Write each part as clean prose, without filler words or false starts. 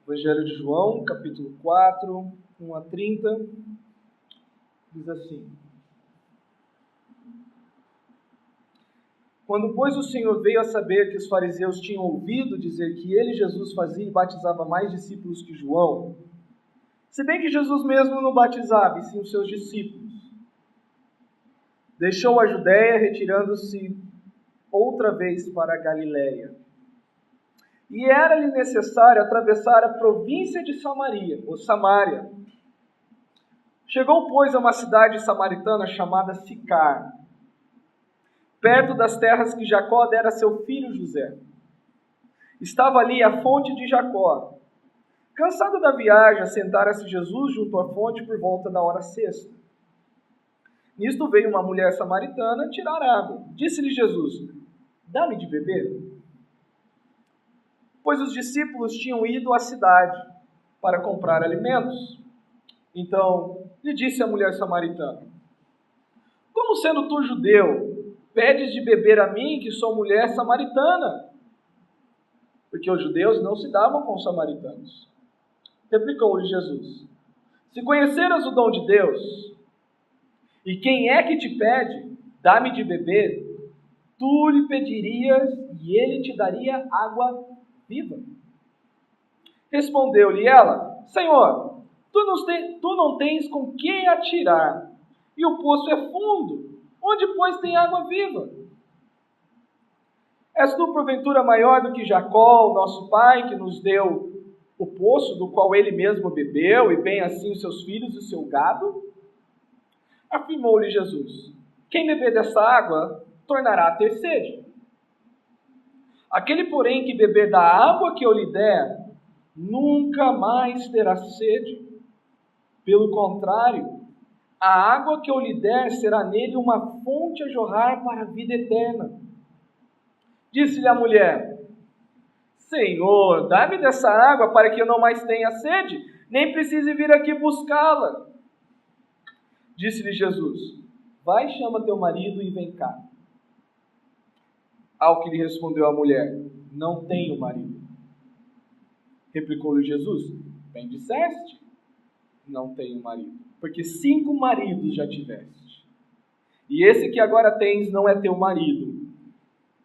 Evangelho de João, capítulo 4, 1 a 30, diz assim: Quando, pois, o Senhor veio a saber que os fariseus tinham ouvido dizer que ele, Jesus, fazia e batizava mais discípulos que João, se bem que Jesus mesmo não batizava, e sim os seus discípulos, deixou a Judéia, retirando-se outra vez para a Galiléia. E era-lhe necessário atravessar a província de Samária. Chegou, pois, a uma cidade samaritana chamada Sicar, perto das terras que Jacó dera a seu filho José. Estava ali a fonte de Jacó. Cansado da viagem, assentara-se Jesus junto à fonte por volta da hora sexta. Nisto veio uma mulher samaritana tirar água. Disse-lhe Jesus: dá-me de beber. Pois os discípulos tinham ido à cidade para comprar alimentos. Então lhe disse a mulher samaritana: como sendo tu judeu, pedes de beber a mim, que sou mulher samaritana? Porque os judeus não se davam com os samaritanos. Replicou-lhe Jesus: se conheceras o dom de Deus, e quem é que te pede, dá-me de beber, tu lhe pedirias e ele te daria água viva. Respondeu-lhe ela: Senhor, tu não tens com que atirar, e o poço é fundo. Onde, pois, tem água viva? És tu, porventura, maior do que Jacó, o nosso pai, que nos deu o poço, do qual ele mesmo bebeu, e bem assim os seus filhos e o seu gado? Afirmou-lhe Jesus: quem beber dessa água tornará a ter sede. Aquele, porém, que beber da água que eu lhe der, nunca mais terá sede. Pelo contrário, a água que eu lhe der será nele uma fonte a jorrar para a vida eterna. Disse-lhe a mulher: Senhor, dá-me dessa água para que eu não mais tenha sede, nem precise vir aqui buscá-la. Disse-lhe Jesus: vai, chama teu marido e vem cá. Ao que lhe respondeu a mulher: não tenho marido. Replicou-lhe Jesus: bem disseste, não tenho marido, porque 5 maridos já tiveste, e esse que agora tens não é teu marido.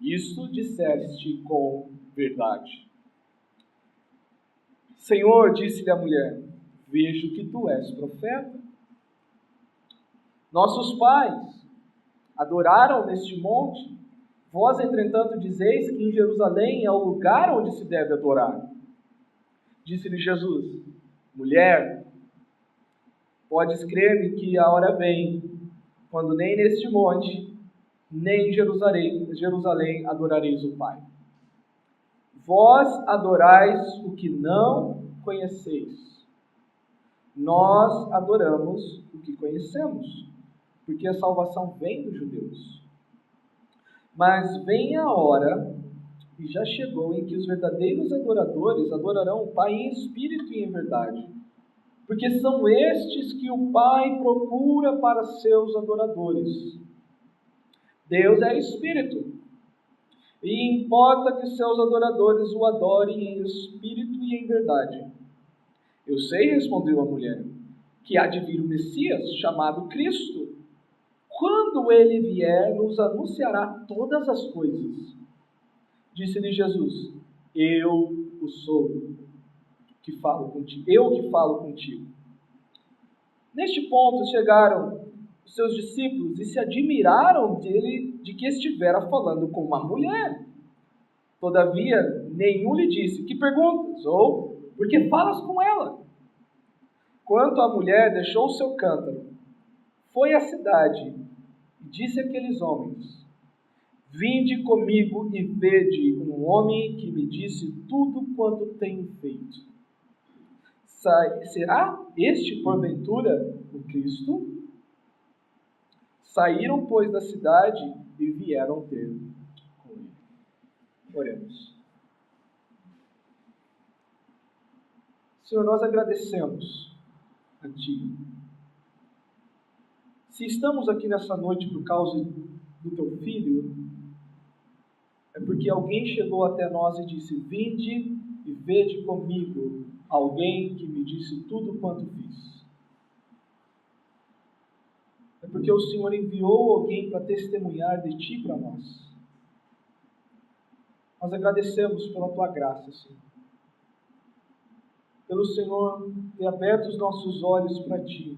Isso disseste com verdade. Senhor, disse-lhe a mulher, vejo que tu és profeta. Nossos pais adoraram neste monte, vós, entretanto, dizeis que em Jerusalém é o lugar onde se deve adorar. Disse-lhe Jesus: mulher, podes crer-me que a hora vem, quando nem neste monte, nem em Jerusalém adorareis o Pai. Vós adorais o que não conheceis. Nós adoramos o que conhecemos, porque a salvação vem dos judeus. Mas vem a hora, e já chegou, em que os verdadeiros adoradores adorarão o Pai em espírito e em verdade, porque são estes que o Pai procura para seus adoradores. Deus é espírito, e importa que seus adoradores o adorem em espírito e em verdade. Eu sei, respondeu a mulher, que há de vir o Messias, chamado Cristo. Quando ele vier, nos anunciará todas as coisas. Disse-lhe Jesus: eu o sou que falo contigo. Eu que falo contigo. Neste ponto chegaram os seus discípulos e se admiraram dele, de que estivera falando com uma mulher. Todavia, nenhum lhe disse: que perguntas? Ou, por que falas com ela? Quanto à mulher, deixou o seu cântaro, foi à cidade e disse àqueles homens: vinde comigo e vede um homem que me disse tudo quanto tenho feito. Será este, porventura, o Cristo? Saíram, pois, da cidade e vieram ter com ele. Oremos. Senhor, nós agradecemos a Ti. Se estamos aqui nessa noite por causa do Teu Filho, é porque alguém chegou até nós e disse: vinde e vede comigo alguém que me disse tudo quanto fiz. É porque o Senhor enviou alguém para testemunhar de ti para nós. Nós agradecemos pela tua graça, Senhor. Pelo Senhor ter aberto os nossos olhos para ti.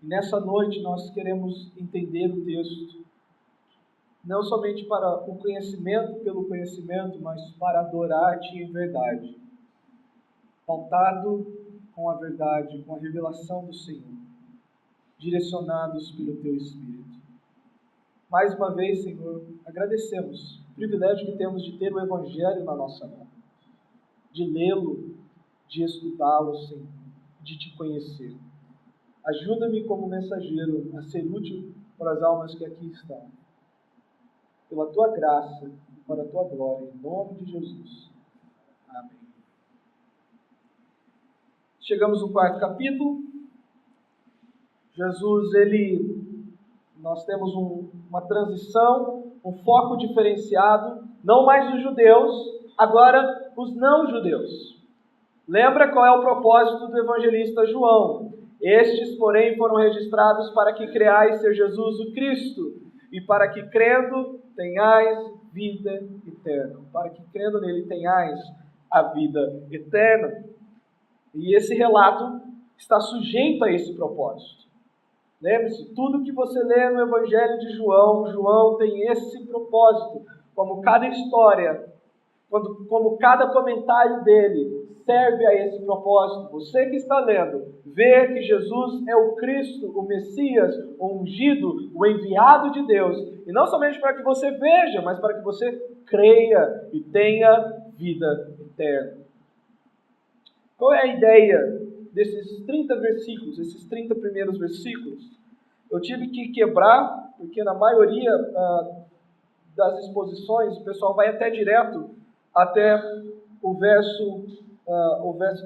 E nessa noite nós queremos entender o texto, não somente para o conhecimento pelo conhecimento, mas para adorar-te em verdade, pautado com a verdade, com a revelação do Senhor, direcionados pelo teu Espírito. Mais uma vez, Senhor, agradecemos o privilégio que temos de ter o Evangelho na nossa mão, de lê-lo, de estudá-lo, Senhor, de te conhecer. Ajuda-me como mensageiro a ser útil para as almas que aqui estão. Pela tua graça e para a tua glória, em nome de Jesus. Amém. Chegamos no quarto capítulo. Jesus, nós temos uma transição, um foco diferenciado, não mais os judeus, agora os não-judeus. Lembra qual é o propósito do evangelista João? Estes, porém, foram registrados para que creais ser Jesus o Cristo, e para que crendo tenhais vida eterna. Para que crendo nele tenhais a vida eterna. E esse relato está sujeito a esse propósito. Lembre-se, tudo que você lê no Evangelho de João, João tem esse propósito. Como cada história, como cada comentário dele serve a esse propósito. Você que está lendo, vê que Jesus é o Cristo, o Messias, o ungido, o enviado de Deus. E não somente para que você veja, mas para que você creia e tenha vida eterna. Qual é a ideia desses 30 versículos, esses 30 primeiros versículos? Eu tive que quebrar, porque na maioria das exposições o pessoal vai até direto até o verso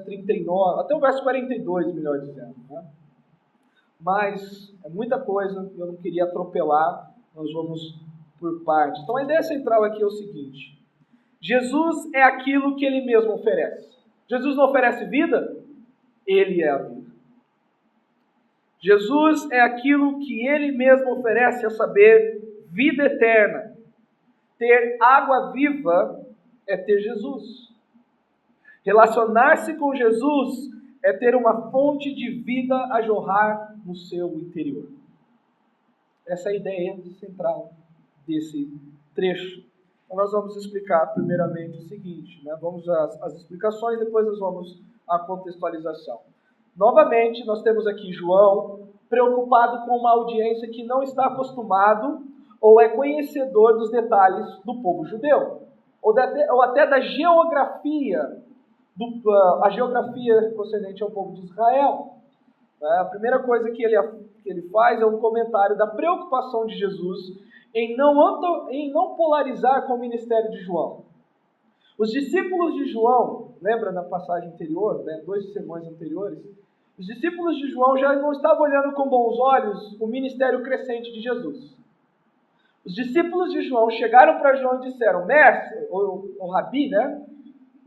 39, até o verso 42, melhor dizendo, né? Mas é muita coisa, eu não queria atropelar, nós vamos por partes. Então a ideia central aqui é o seguinte: Jesus é aquilo que ele mesmo oferece. Jesus não oferece vida? Ele é a vida. Jesus é aquilo que ele mesmo oferece, a saber, vida eterna. Ter água viva é ter Jesus. Relacionar-se com Jesus é ter uma fonte de vida a jorrar no seu interior. Essa é a ideia central desse trecho. Então nós vamos explicar primeiramente o seguinte, né? Vamos às explicações, depois nós vamos à contextualização. Novamente, nós temos aqui João preocupado com uma audiência que não está acostumado ou é conhecedor dos detalhes do povo judeu, ou até da geografia, a geografia concernente ao povo de Israel. A primeira coisa que ele faz é um comentário da preocupação de Jesus em não polarizar com o ministério de João. Os discípulos de João, lembra na passagem anterior, né, 2 sermões anteriores, os discípulos de João já não estavam olhando com bons olhos o ministério crescente de Jesus. Os discípulos de João chegaram para João e disseram: mestre, ou rabi, né?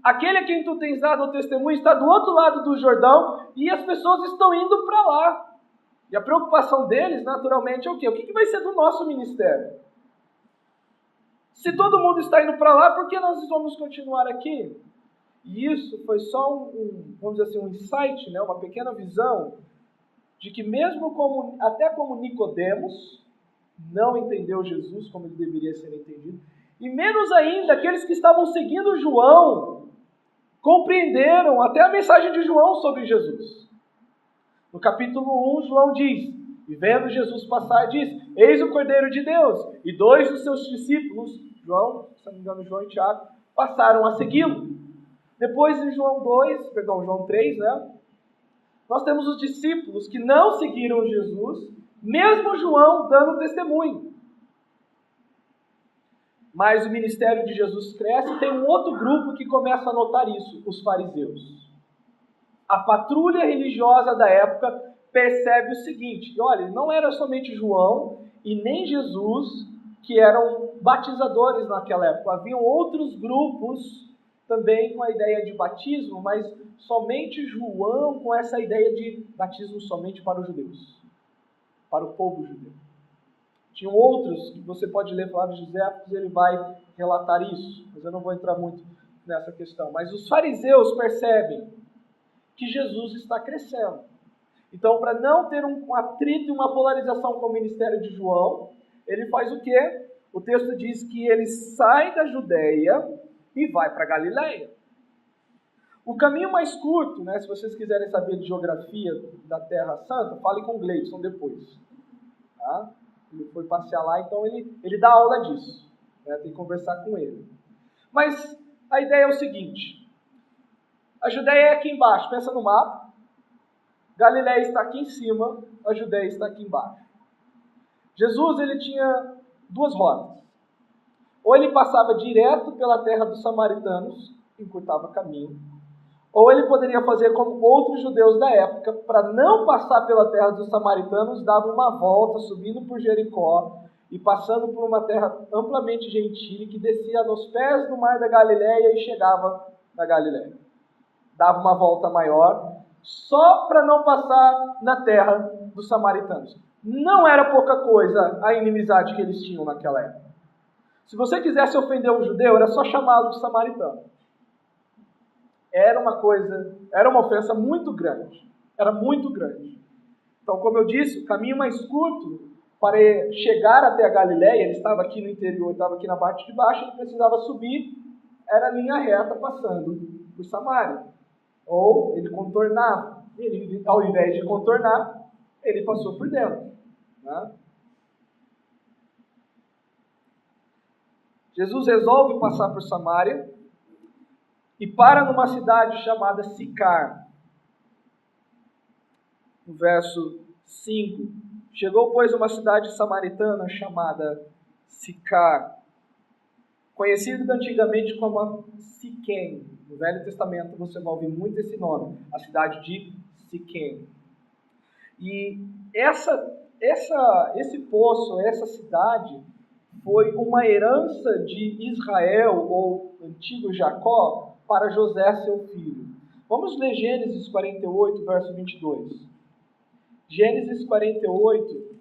Aquele a quem tu tens dado o testemunho está do outro lado do Jordão e as pessoas estão indo para lá. E a preocupação deles, naturalmente, é o quê? O que vai ser do nosso ministério? Se todo mundo está indo para lá, por que nós vamos continuar aqui? E isso foi só vamos dizer assim, um insight, né? Uma pequena visão de que mesmo até como Nicodemos não entendeu Jesus como ele deveria ser entendido, e menos ainda aqueles que estavam seguindo João compreenderam até a mensagem de João sobre Jesus. No capítulo 1, João diz: e vendo Jesus passar, diz: eis o Cordeiro de Deus. E 2 dos seus discípulos, João, se não me engano, João e Tiago, passaram a segui-lo. Depois em João 3, né? Nós temos os discípulos que não seguiram Jesus, mesmo João dando testemunho. Mas o ministério de Jesus cresce e tem um outro grupo que começa a notar isso, os fariseus. A patrulha religiosa da época percebe o seguinte: olha, não era somente João e nem Jesus que eram batizadores naquela época. Haviam outros grupos também com a ideia de batismo, mas somente João com essa ideia de batismo somente para os judeus, para o povo judeu. Tinham outros que você pode ler Flávio José, ele vai relatar isso, mas eu não vou entrar muito nessa questão. Mas os fariseus percebem que Jesus está crescendo. Então, para não ter um atrito e uma polarização com o ministério de João, ele faz o quê? O texto diz que ele sai da Judeia e vai para Galileia. O caminho mais curto, né, se vocês quiserem saber de geografia da Terra Santa, fale com o Gleison depois. Tá? Ele foi passear lá, então ele dá aula disso. Né, tem que conversar com ele. Mas a ideia é o seguinte. A Judeia é aqui embaixo, pensa no mapa. Galileia está aqui em cima, a Judeia está aqui embaixo. Jesus ele tinha duas rotas. Ou ele passava direto pela terra dos samaritanos, encurtava caminho, ou ele poderia fazer como outros judeus da época, para não passar pela terra dos samaritanos, dava uma volta, subindo por Jericó, e passando por uma terra amplamente gentil, que descia nos pés do mar da Galileia e chegava na Galileia. Dava uma volta maior, só para não passar na terra dos samaritanos. Não era pouca coisa a inimizade que eles tinham naquela época. Se você quisesse ofender um judeu, era só chamá-lo de samaritano. Era uma ofensa muito grande. Era muito grande. Então, como eu disse, o caminho mais curto para chegar até a Galileia, ele estava aqui no interior, estava aqui na parte de baixo, ele precisava subir, era a linha reta passando por Samaria. Ou ele contornava. Ele, ao invés de contornar, ele passou por dentro. Né? Jesus resolve passar por Samaria e para numa cidade chamada Sicar. No verso 5. Chegou, pois, uma cidade samaritana chamada Sicar, conhecida antigamente como a Siquém. No Velho Testamento você vai ouvir muito esse nome, a cidade de Siquém. E esse poço, essa cidade, foi uma herança de Israel, ou antigo Jacó, para José, seu filho. Vamos ler Gênesis 48, verso 22. Gênesis 48,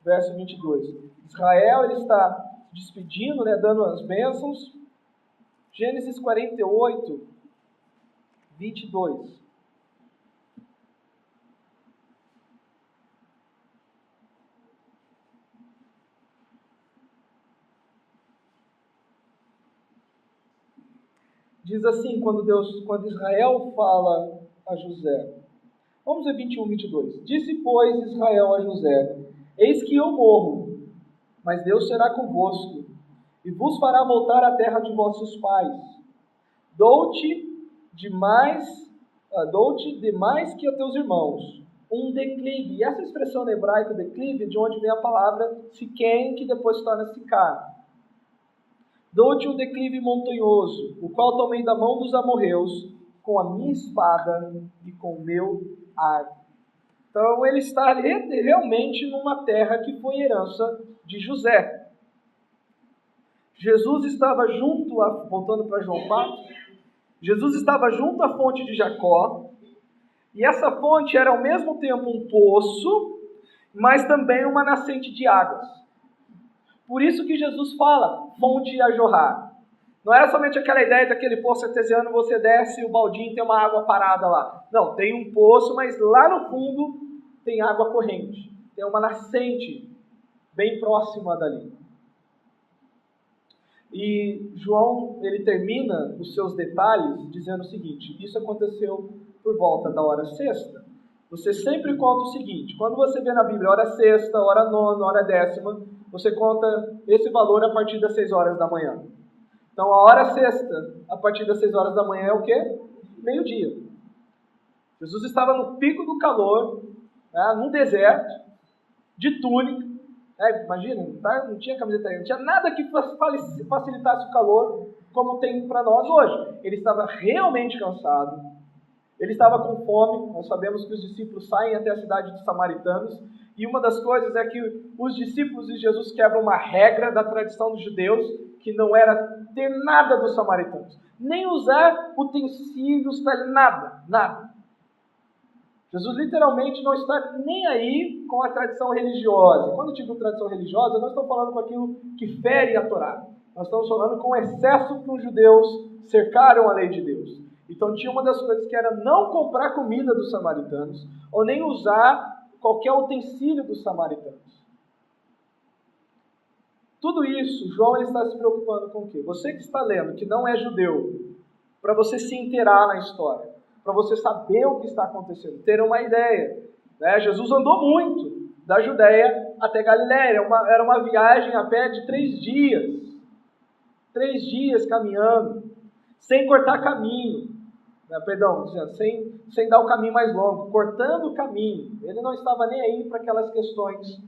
verso 22. Israel ele está despedindo, né, dando as bênçãos. Gênesis 48, 22. Diz assim, quando Israel fala a José. Vamos ver 21, 22. Disse, pois, Israel a José, eis que eu morro, mas Deus será convosco, e vos fará voltar à terra de vossos pais. Dou-te de mais que a teus irmãos, um declive. E essa expressão no hebraico, declive, é de onde vem a palavra Siquém, que depois se torna Sicar. Dou-te um declive montanhoso, o qual tomei da mão dos amorreus, com a minha espada e com o meu arco. Então ele está realmente numa terra que foi herança de José. Jesus estava voltando para João 4, Jesus estava junto à fonte de Jacó, e essa fonte era ao mesmo tempo um poço, mas também uma nascente de águas. Por isso que Jesus fala, fonte a jorrar. Não era somente aquela ideia daquele poço artesiano, você desce o baldinho e tem uma água parada lá. Não, tem um poço, mas lá no fundo tem água corrente. Tem uma nascente bem próxima dali. E João, ele termina os seus detalhes dizendo o seguinte, isso aconteceu por volta da hora sexta. Você sempre conta o seguinte, quando você vê na Bíblia hora sexta, hora nona, hora décima, você conta esse valor a partir das 6 horas da manhã. Então, a hora sexta, a partir das 6 horas da manhã, é o quê? Meio-dia. Jesus estava no pico do calor, né, num deserto, de túnica. Né, imagina, não tinha camiseta, não tinha nada que facilitasse o calor, como tem para nós hoje. Ele estava realmente cansado. Ele estava com fome. Nós sabemos que os discípulos saem até a cidade dos samaritanos. E uma das coisas é que os discípulos de Jesus quebram uma regra da tradição dos judeus, que não era ter nada dos samaritanos, nem usar utensílios, nada. Jesus literalmente não está nem aí com a tradição religiosa. Quando eu digo tradição religiosa, não estou falando com aquilo que fere a Torá. Nós estamos falando com o excesso que os judeus cercaram a lei de Deus. Então tinha uma das coisas que era não comprar comida dos samaritanos, ou nem usar qualquer utensílio dos samaritanos. Tudo isso, João ele está se preocupando com o quê? Você que está lendo, que não é judeu, para você se inteirar na história, para você saber o que está acontecendo, ter uma ideia. Né? Jesus andou muito da Judéia até Galiléia. Era uma viagem a pé de 3 dias. 3 dias caminhando, sem cortar caminho. Sem dar o caminho mais longo, cortando o caminho. Ele não estava nem aí para aquelas questões,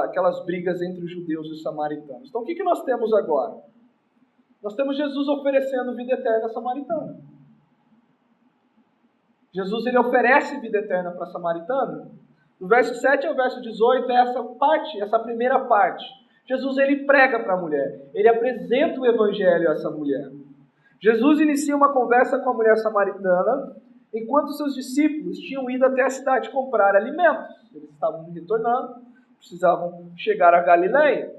aquelas brigas entre os judeus e os samaritanos. Então o que nós temos agora? Nós temos Jesus oferecendo vida eterna a samaritana. Jesus ele oferece vida eterna para a samaritana. Do verso 7 ao verso 18 é essa primeira parte. Jesus ele prega para a mulher, ele apresenta o evangelho a essa mulher. Jesus inicia uma conversa com a mulher samaritana, enquanto seus discípulos tinham ido até a cidade comprar alimentos. Eles estavam retornando, precisavam chegar a Galiléia.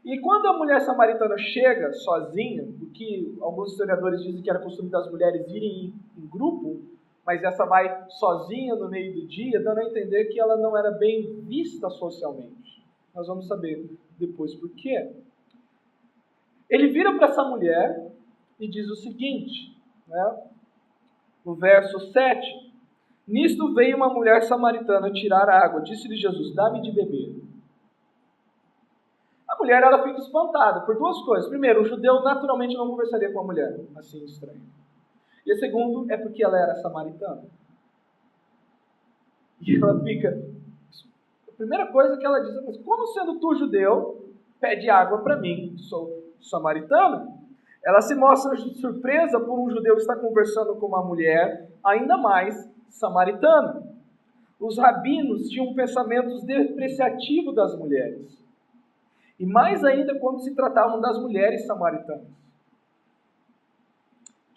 E quando a mulher samaritana chega sozinha, o que alguns historiadores dizem que era costume das mulheres irem em grupo, mas essa vai sozinha no meio do dia, dando a entender que ela não era bem vista socialmente. Nós vamos saber depois por quê. Ele vira para essa mulher e diz o seguinte, né? No verso 7, nisto veio uma mulher samaritana tirar água, disse-lhe Jesus, dá-me de beber. A mulher ela fica espantada por 2 coisas. Primeiro, o judeu naturalmente não conversaria com a mulher assim estranho. E a segundo é porque ela era samaritana. E ela fica... A primeira coisa que ela diz é, mas como sendo tu judeu, pede água para mim, sou samaritana? Ela se mostra surpresa por um judeu estar conversando com uma mulher, ainda mais samaritana. Os rabinos tinham pensamentos depreciativos das mulheres. E mais ainda quando se tratavam das mulheres samaritanas.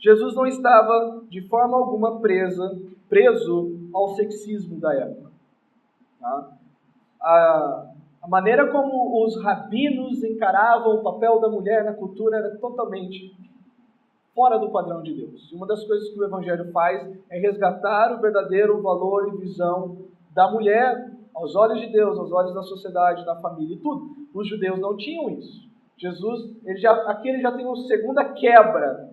Jesus não estava de forma alguma preso ao sexismo da época. Tá? A maneira como os rabinos encaravam o papel da mulher na cultura era totalmente fora do padrão de Deus. E uma das coisas que o Evangelho faz é resgatar o verdadeiro valor e visão da mulher aos olhos de Deus, aos olhos da sociedade, da família e tudo. Os judeus não tinham isso. Jesus, aqui ele já tem uma segunda quebra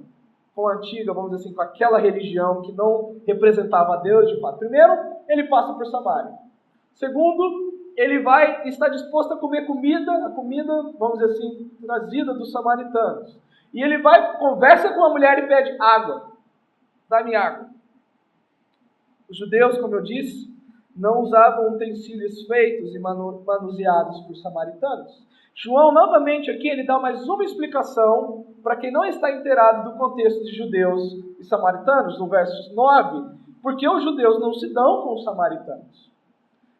com a antiga, vamos dizer assim, com aquela religião que não representava a Deus de fato. Primeiro, ele passa por Samaria. Segundo, ele está disposto a comer a comida, vamos dizer assim, trazida dos samaritanos. E ele conversa com a mulher e pede água. Dá-me água. Os judeus, como eu disse, não usavam utensílios feitos e manuseados por samaritanos. João, novamente aqui, ele dá mais uma explicação para quem não está inteirado do contexto de judeus e samaritanos, no verso 9, porque os judeus não se dão com os samaritanos.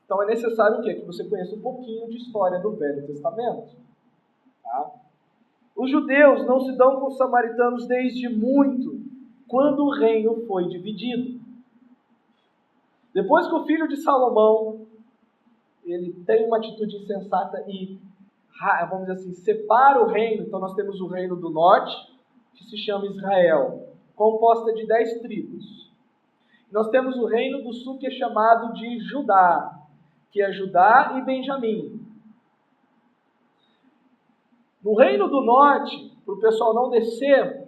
Então é necessário o quê? Que você conheça um pouquinho de história do Velho Testamento. Tá? Os judeus não se dão com os samaritanos desde muito, quando o reino foi dividido. Depois que o filho de Salomão, ele tem uma atitude insensata e, vamos dizer assim, separa o reino. Então nós temos o reino do norte, que se chama Israel, composta de 10 tribos. Nós temos o reino do sul, que é chamado de Judá, que é Judá e Benjamim. No reino do norte, para o pessoal não descer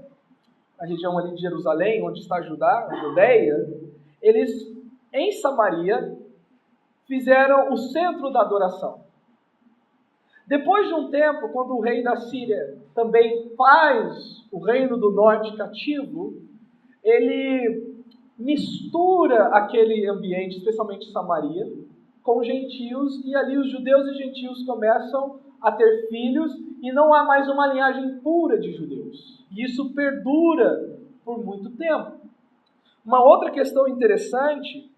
a região ali de Jerusalém, onde está Judá, a Judeia, eles, em Samaria, fizeram o centro da adoração. Depois de um tempo, quando o rei da Síria também faz o reino do norte cativo, ele mistura aquele ambiente, especialmente Samaria, com gentios, e ali os judeus e gentios começam a ter filhos, e não há mais uma linhagem pura de judeus. E isso perdura por muito tempo. Uma outra questão interessante,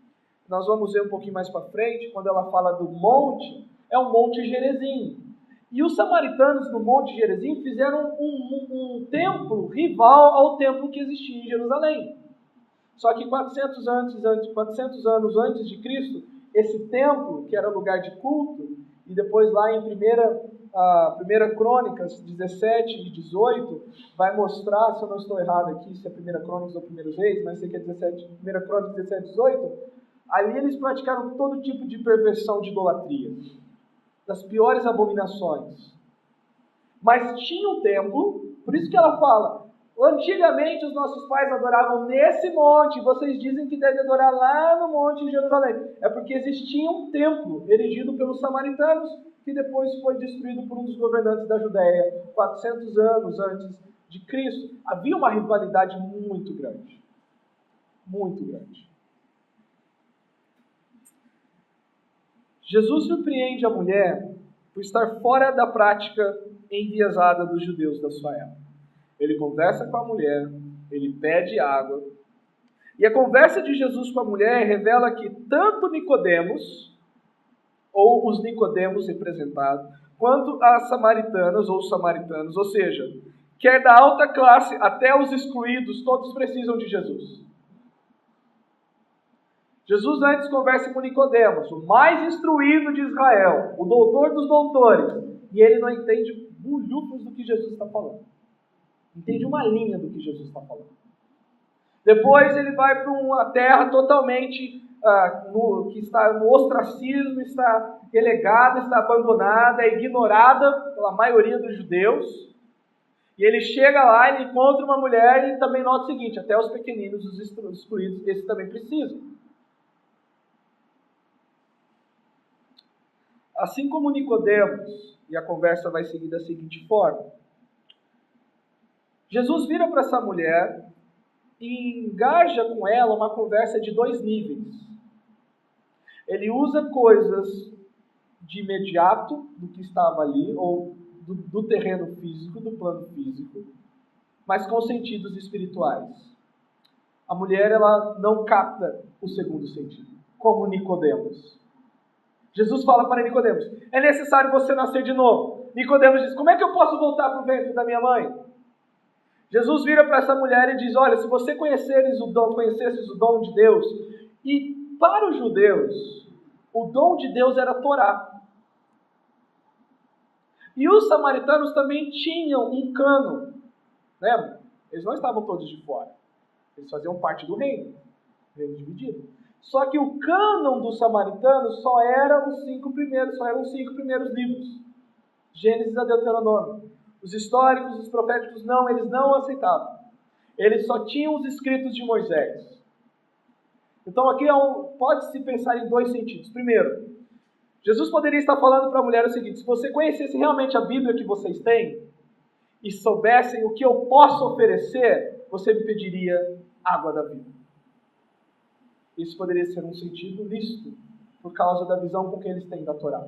nós vamos ver um pouquinho mais para frente, quando ela fala do monte, é o Monte Gerizim. E os samaritanos no Monte Gerizim fizeram um templo rival ao templo que existia em Jerusalém. Só que 400 anos antes de Cristo, esse templo, que era lugar de culto, e depois lá em 1 Crônicas 17 e 18, vai mostrar, se eu não estou errado aqui, se é 1 Crônicas ou 1 Reis, mas sei que é 1 Crônicas 17 e 18, ali eles praticaram todo tipo de perversão de idolatria, das piores abominações. Mas tinha um templo, por isso que ela fala, antigamente os nossos pais adoravam nesse monte, vocês dizem que devem adorar lá no monte em Jerusalém. É porque existia um templo erigido pelos samaritanos, que depois foi destruído por um dos governantes da Judéia, 400 anos antes de Cristo. Havia uma rivalidade muito grande. Muito grande. Jesus surpreende a mulher por estar fora da prática enviesada dos judeus da sua época. Ele conversa com a mulher, ele pede água. E a conversa de Jesus com a mulher revela que tanto Nicodemos, ou os Nicodemos representados, quanto as samaritanas ou os samaritanos, ou seja, quer da alta classe até os excluídos, todos precisam de Jesus. Jesus antes conversa com Nicodemos, o mais instruído de Israel, o doutor dos doutores, e ele não entende bulhufos do que Jesus está falando. Entende uma linha do que Jesus está falando. Depois ele vai para uma terra totalmente que está no ostracismo, está relegada, está abandonada, é ignorada pela maioria dos judeus. E ele chega lá, ele encontra uma mulher e também nota o seguinte, até os pequeninos, os excluídos, esses também precisam. Assim como Nicodemos, e a conversa vai seguir da seguinte forma. Jesus vira para essa mulher e engaja com ela uma conversa de 2 níveis. Ele usa coisas de imediato do que estava ali, ou do terreno físico, do plano físico, mas com sentidos espirituais. A mulher, ela não capta o segundo sentido, como Nicodemos. Jesus fala para Nicodemos, é necessário você nascer de novo. Nicodemos diz, como é que eu posso voltar para o ventre da minha mãe? Jesus vira para essa mulher e diz, olha, se você conhecesses o dom de Deus, e para os judeus, o dom de Deus era a Torá. E os samaritanos também tinham um cânon, lembra? Eles não estavam todos de fora, eles faziam parte do reino dividido. Só que o cânon dos samaritanos só eram os 5 primeiros livros. Gênesis a Deuteronômio. Os históricos, os proféticos, eles não aceitavam. Eles só tinham os escritos de Moisés. Então aqui pode-se pensar em 2 sentidos. Primeiro, Jesus poderia estar falando para a mulher o seguinte, se você conhecesse realmente a Bíblia que vocês têm, e soubessem o que eu posso oferecer, você me pediria água da vida. Isso poderia ser um sentido lícito, por causa da visão com que eles têm da Torá.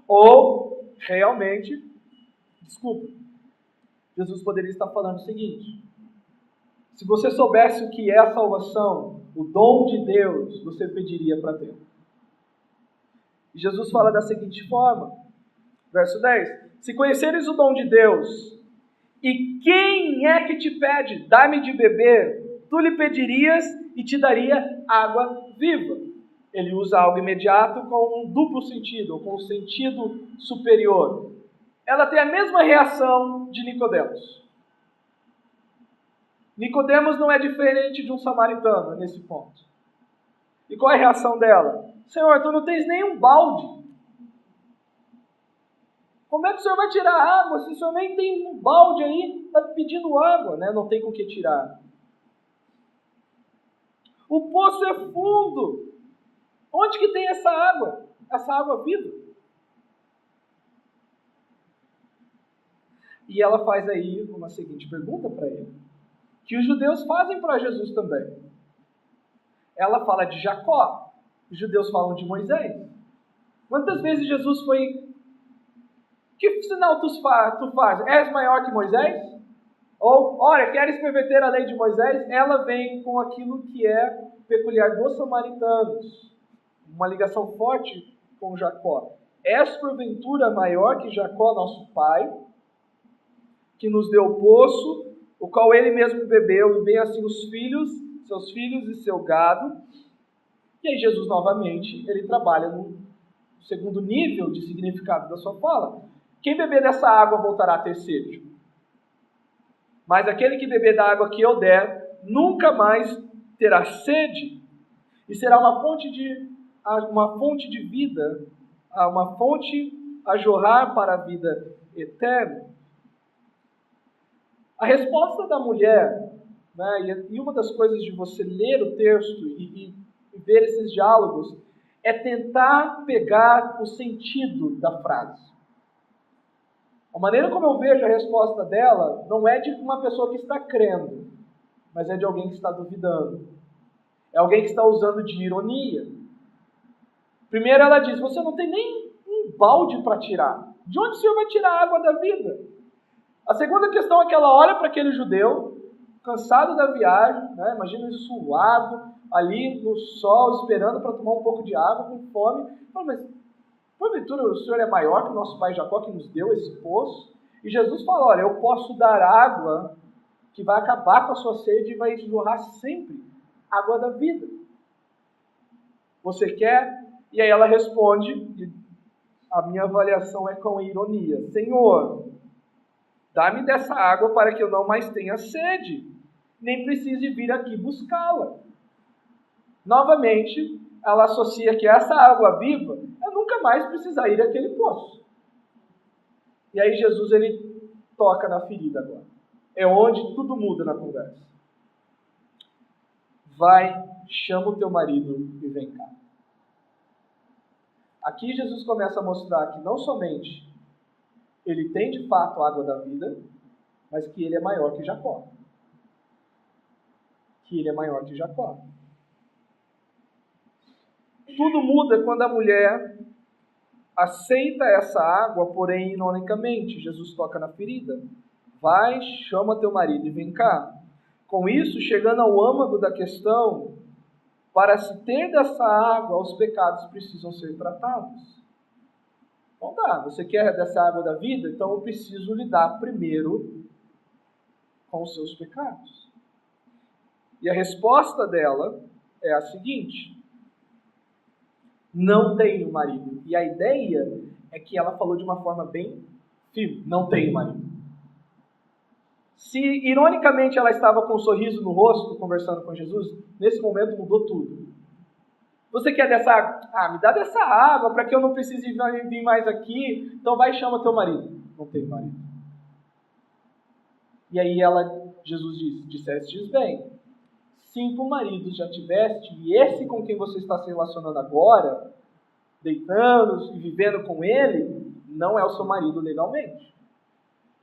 Ou, realmente, Jesus poderia estar falando o seguinte, se você soubesse o que é a salvação, o dom de Deus, você pediria para Deus. E Jesus fala da seguinte forma, verso 10, se conheceres o dom de Deus, e quem é que te pede, dá-me de beber, tu lhe pedirias e te daria água viva. Ele usa algo imediato com um duplo sentido, ou com um sentido superior. Ela tem a mesma reação de Nicodemos. Nicodemos não é diferente de um samaritano nesse ponto. E qual é a reação dela? Senhor, tu não tens nenhum balde. Como é que o senhor vai tirar água se o senhor nem tem um balde aí? Está pedindo água, né? Não tem com que tirar. O poço é fundo. Onde que tem essa água? Essa água viva? E ela faz aí uma seguinte pergunta para ele, que os judeus fazem para Jesus também. Ela fala de Jacó, os judeus falam de Moisés. Quantas vezes Jesus foi... Que sinal tu faz? És maior que Moisés? Ou, olha, queres perverter a lei de Moisés? Ela vem com aquilo que é peculiar dos samaritanos. Uma ligação forte com Jacó. És porventura maior que Jacó, nosso pai, que nos deu o poço, o qual ele mesmo bebeu, e bem assim os filhos, seus filhos e seu gado. E aí Jesus, novamente, ele trabalha no segundo nível de significado da sua fala. Quem beber dessa água voltará a ter sede. Mas aquele que beber da água que eu der, nunca mais terá sede. E será uma fonte de vida, uma fonte a jorrar para a vida eterna. A resposta da mulher, né, e uma das coisas de você ler o texto e ver esses diálogos, é tentar pegar o sentido da frase. A maneira como eu vejo a resposta dela não é de uma pessoa que está crendo, mas é de alguém que está duvidando. É alguém que está usando de ironia. Primeiro ela diz, você não tem nem um balde para tirar. De onde o Senhor vai tirar a água da vida? A segunda questão é que ela olha para aquele judeu, cansado da viagem, né? Imagina ele suado, ali no sol, esperando para tomar um pouco de água, com fome. Fala, mas porventura o Senhor é maior que o nosso pai Jacó, que nos deu esse poço? E Jesus fala, olha, eu posso dar água que vai acabar com a sua sede e vai jorrar sempre água da vida. Você quer? E aí ela responde, e a minha avaliação é com ironia, Senhor, dá-me dessa água para que eu não mais tenha sede, nem precise vir aqui buscá-la. Novamente, ela associa que essa água viva, eu nunca mais precisar ir àquele poço. E aí Jesus, ele toca na ferida agora. É onde tudo muda na conversa. Vai, chama o teu marido e vem cá. Aqui Jesus começa a mostrar que não somente ele tem de fato a água da vida, mas que ele é maior que Jacó. Que ele é maior que Jacó. Tudo muda quando a mulher aceita essa água, porém ironicamente. Jesus toca na ferida. Vai, chama teu marido e vem cá. Com isso, chegando ao âmago da questão, para se ter dessa água, os pecados precisam ser tratados. Então tá, você quer dessa água da vida? Então eu preciso lidar primeiro com os seus pecados. E a resposta dela é a seguinte: não tenho marido. E a ideia é que ela falou de uma forma bem firme: não tenho marido. Se, ironicamente, ela estava com um sorriso no rosto, conversando com Jesus, nesse momento mudou tudo. Você quer dessa água? Ah, me dá dessa água para que eu não precise vir mais aqui. Então vai e chama teu marido. Não tenho marido. E aí Jesus diz, dissestes bem. 5 maridos já tiveste, e esse com quem você está se relacionando agora, deitando e vivendo com ele, não é o seu marido legalmente.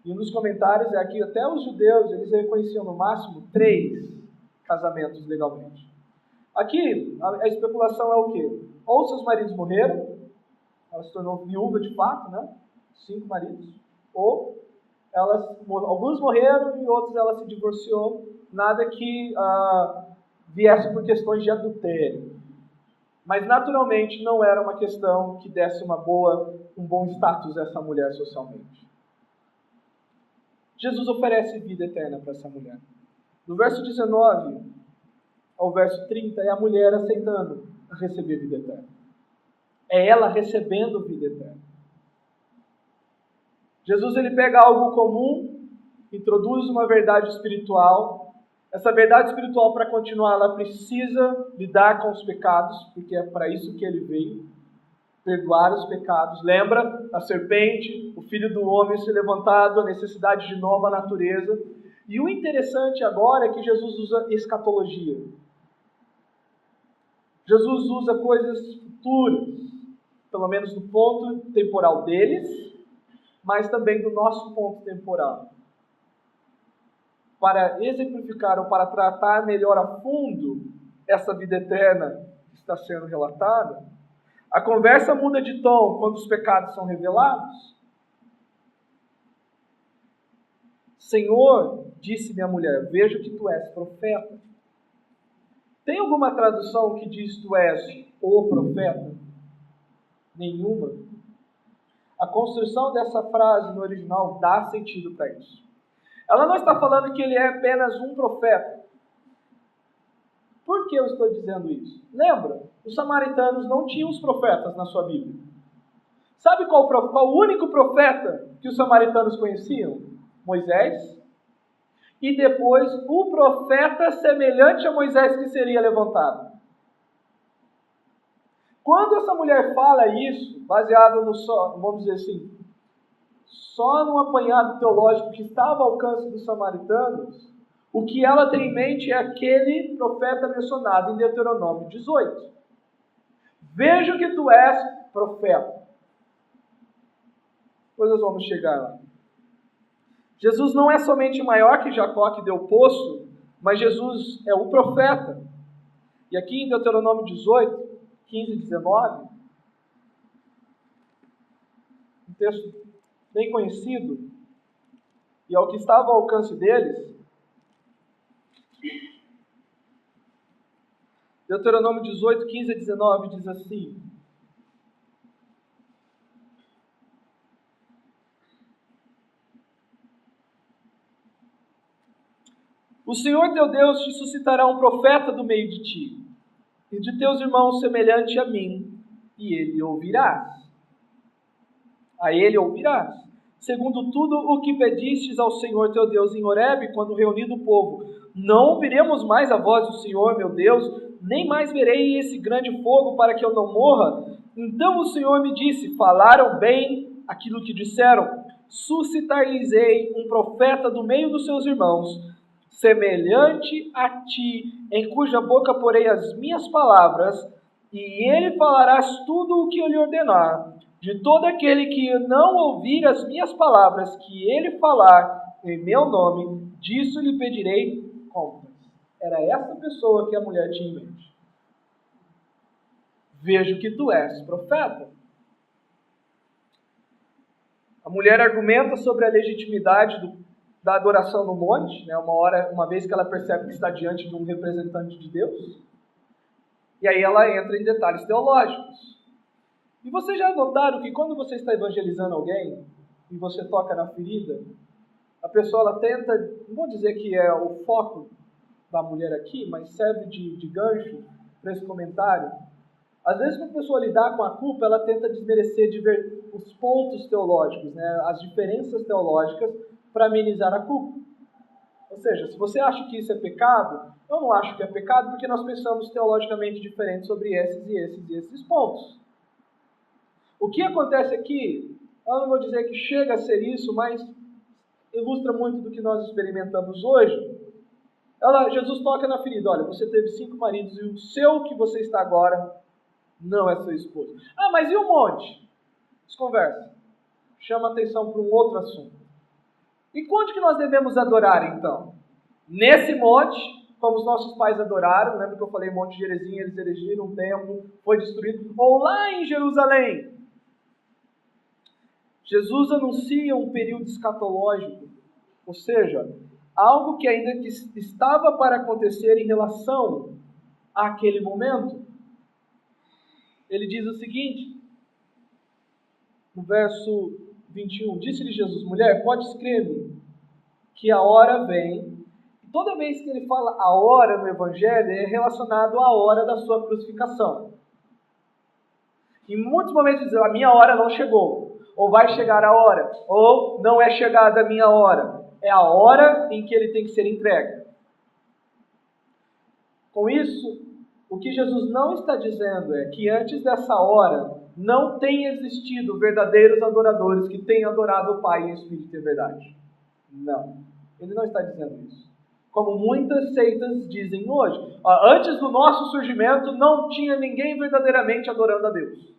E um dos comentários é que até os judeus, eles reconheciam no máximo 3 casamentos legalmente. Aqui, a especulação é o quê? Ou seus maridos morreram, ela se tornou viúva de fato, né? 5 maridos. Ou alguns morreram e outros ela se divorciou. Nada que viesse por questões de adultério. Mas, naturalmente, não era uma questão que desse um bom status a essa mulher socialmente. Jesus oferece vida eterna para essa mulher. No verso 19 ao verso 30, é a mulher aceitando receber vida eterna. É ela recebendo vida eterna. Jesus, ele pega algo comum, introduz uma verdade espiritual. Essa verdade espiritual, para continuar, ela precisa lidar com os pecados, porque é para isso que ele veio, perdoar os pecados. Lembra a serpente, o filho do homem se levantado, a necessidade de nova natureza. E o interessante agora é que Jesus usa escatologia. Jesus usa coisas futuras, pelo menos do ponto temporal deles, mas também do nosso ponto temporal. Para exemplificar ou para tratar melhor a fundo essa vida eterna que está sendo relatada, a conversa muda de tom quando os pecados são revelados. Senhor, disse-me a mulher, vejo que tu és profeta. Tem alguma tradução que diz tu és o profeta? Nenhuma. A construção dessa frase no original dá sentido para isso. Ela não está falando que ele é apenas um profeta. Por que eu estou dizendo isso? Lembra, os samaritanos não tinham os profetas na sua Bíblia. Sabe qual o único profeta que os samaritanos conheciam? Moisés. E depois o profeta semelhante a Moisés que seria levantado. Quando essa mulher fala isso, baseado no vamos dizer assim, só num apanhado teológico que estava ao alcance dos samaritanos, o que ela tem em mente é aquele profeta mencionado em Deuteronômio 18. Vejo que tu és profeta. Depois nós vamos chegar lá. Jesus não é somente maior que Jacó que deu poço, mas Jesus é o profeta. E aqui em Deuteronômio 18, 15 e 19, um texto bem conhecido, e ao que estava ao alcance deles, Deuteronômio 18, 15 a 19 diz assim: O Senhor teu Deus te suscitará um profeta do meio de ti, e de teus irmãos semelhante a mim, e ele ouvirás. A ele ouvirás, segundo tudo o que pedistes ao Senhor teu Deus em Horebe, quando reunido o povo. Não ouviremos mais a voz do Senhor, meu Deus, nem mais verei esse grande fogo para que eu não morra. Então o Senhor me disse: falaram bem aquilo que disseram. Suscitar-lhes-ei um profeta do meio dos seus irmãos, semelhante a ti, em cuja boca porei as minhas palavras, e ele falarás tudo o que eu lhe ordenar. De todo aquele que não ouvir as minhas palavras que ele falar em meu nome, disso lhe pedirei contas. Era essa pessoa que a mulher tinha em mente. Vejo que tu és profeta. A mulher argumenta sobre a legitimidade da adoração no monte, né? Uma vez que ela percebe que está diante de um representante de Deus. E aí ela entra em detalhes teológicos. E vocês já notaram que quando você está evangelizando alguém e você toca na ferida, a pessoa ela tenta, não vou dizer que é o foco da mulher aqui, mas serve de gancho para esse comentário. Às vezes, quando a pessoa lidar com a culpa, ela tenta desmerecer os pontos teológicos, né, as diferenças teológicas, para amenizar a culpa. Ou seja, se você acha que isso é pecado, eu não acho que é pecado, porque nós pensamos teologicamente diferente sobre esses pontos. O que acontece aqui, eu não vou dizer que chega a ser isso, mas ilustra muito do que nós experimentamos hoje. Jesus toca na ferida: olha, você teve 5 maridos e o seu que você está agora não é seu esposo. Ah, mas e o monte? Desconversa. Chama atenção para um outro assunto. E quando que nós devemos adorar, então? Nesse monte, como os nossos pais adoraram, lembra que eu falei Monte Gerizim, eles erigiram um templo, foi destruído, ou lá em Jerusalém? Jesus anuncia um período escatológico, ou seja, algo que ainda estava para acontecer em relação àquele momento. Ele diz o seguinte, no verso 21, disse-lhe Jesus: mulher, podes crer-me que a hora vem. Toda vez que ele fala a hora no Evangelho, é relacionado à hora da sua crucificação. Em muitos momentos diz: a minha hora não chegou, ou vai chegar a hora, ou não é chegada a minha hora. É a hora em que ele tem que ser entregue. Com isso, o que Jesus não está dizendo é que antes dessa hora não tem existido verdadeiros adoradores que tenham adorado o Pai em espírito e verdade. Não, ele não está dizendo isso. Como muitas seitas dizem hoje. Antes do nosso surgimento não tinha ninguém verdadeiramente adorando a Deus.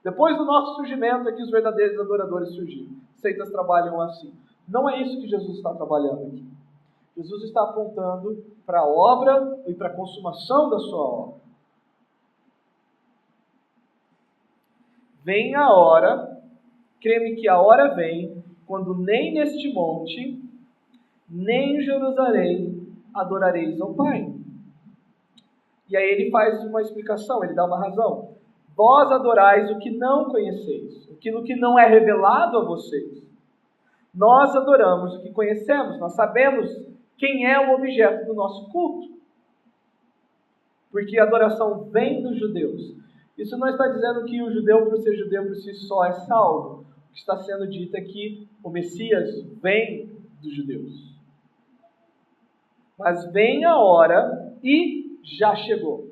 Depois do nosso surgimento é que os verdadeiros adoradores surgiram. Seitas trabalham assim. Não é isso que Jesus está trabalhando aqui. Jesus está apontando para a obra e para a consumação da sua obra. Vem a hora, crê-me que a hora vem, quando nem neste monte, nem em Jerusalém adorareis ao Pai. E aí ele faz uma explicação, ele dá uma razão. Vós adorais o que não conheceis, aquilo que não é revelado a vocês. Nós adoramos o que conhecemos, nós sabemos quem é o objeto do nosso culto. Porque a adoração vem dos judeus. Isso não está dizendo que o judeu, por ser judeu por si só, é salvo. O que está sendo dito é que o Messias vem dos judeus. Mas vem a hora, e já chegou,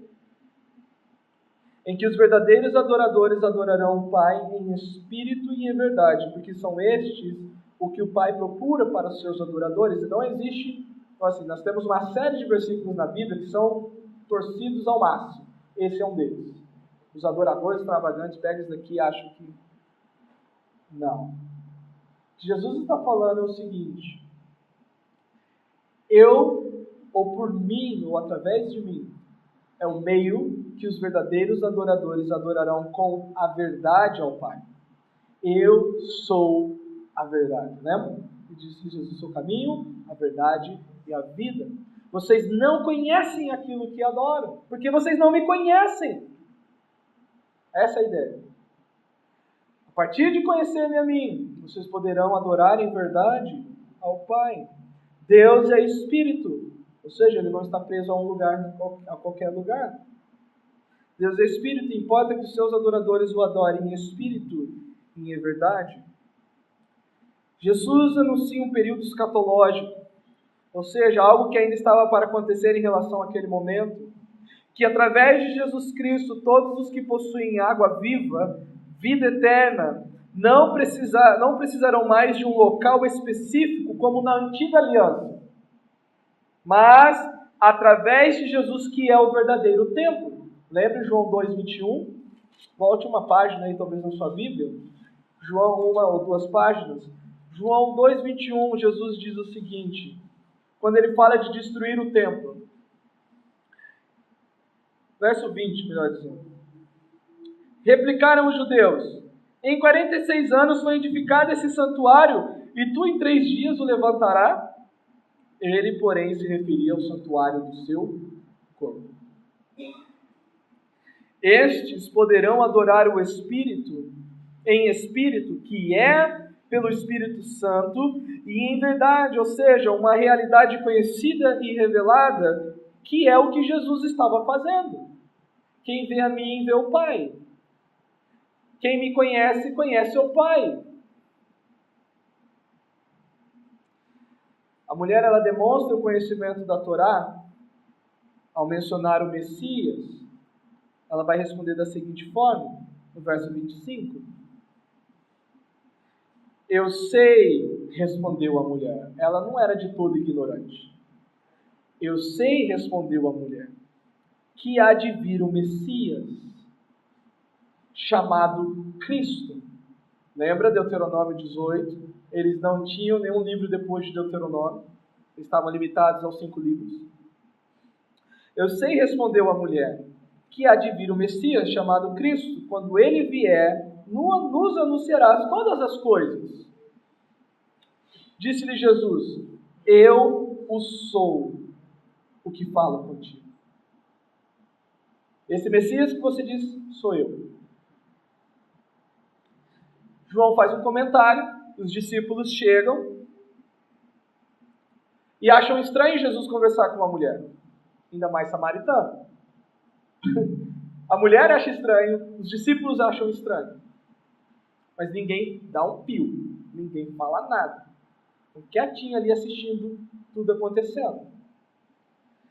em que os verdadeiros adoradores adorarão o Pai em espírito e em verdade, porque são estes o que o Pai procura para os seus adoradores. E não existe, assim, nós temos uma série de versículos na Bíblia que são torcidos ao máximo. Esse é um deles. Os adoradores extravagantes pegam isso daqui e acham que não. O que Jesus está falando é o seguinte: eu, ou por mim, ou através de mim, é o meio que os verdadeiros adoradores adorarão com a verdade ao Pai. Eu sou a verdade, lembra? E disse Jesus: sou o caminho, a verdade e a vida. Vocês não conhecem aquilo que adoram, porque vocês não me conhecem. Essa é a ideia. A partir de conhecerem a mim, vocês poderão adorar em verdade ao Pai. Deus é Espírito, ou seja, Ele não está preso a um lugar, a qualquer lugar. Deus é Espírito, importa que os seus adoradores o adorem em Espírito e em verdade. Jesus anuncia um período escatológico, ou seja, algo que ainda estava para acontecer em relação àquele momento, que através de Jesus Cristo, todos os que possuem água viva, vida eterna, não precisarão mais de um local específico como na antiga aliança, mas através de Jesus, que é o verdadeiro templo. Lembre João 2,21? Volte uma página aí, talvez na sua Bíblia. João, uma ou duas páginas. João 2,21, Jesus diz o seguinte, quando ele fala de destruir o templo. Verso 20, melhor dizendo. Replicaram os judeus: em 46 anos foi edificado esse santuário, e tu em 3 dias o levantará? Ele, porém, se referia ao santuário do seu corpo. Estes poderão adorar o Espírito, em espírito, que é pelo Espírito Santo, e em verdade, ou seja, uma realidade conhecida e revelada, que é o que Jesus estava fazendo. Quem vê a mim, vê o Pai. Quem me conhece, conhece o Pai. A mulher, ela demonstra o conhecimento da Torá ao mencionar o Messias. Ela vai responder da seguinte forma, no verso 25. Eu sei, respondeu a mulher. Ela não era de todo ignorante. Eu sei, respondeu a mulher, que há de vir o Messias, chamado Cristo. Lembra Deuteronômio 18? Eles não tinham nenhum livro depois de Deuteronômio. Eles estavam limitados aos 5 livros. Eu sei, respondeu a mulher, que há de vir o Messias, chamado Cristo. Quando ele vier, nos anunciarás todas as coisas. Disse-lhe Jesus: eu o sou, o que fala contigo. Esse Messias que você diz, sou eu. João faz um comentário, os discípulos chegam e acham estranho Jesus conversar com uma mulher, ainda mais samaritana. A mulher acha estranho, os discípulos acham estranho, mas ninguém dá um pio, ninguém fala nada. Estão quietinho ali assistindo tudo acontecendo.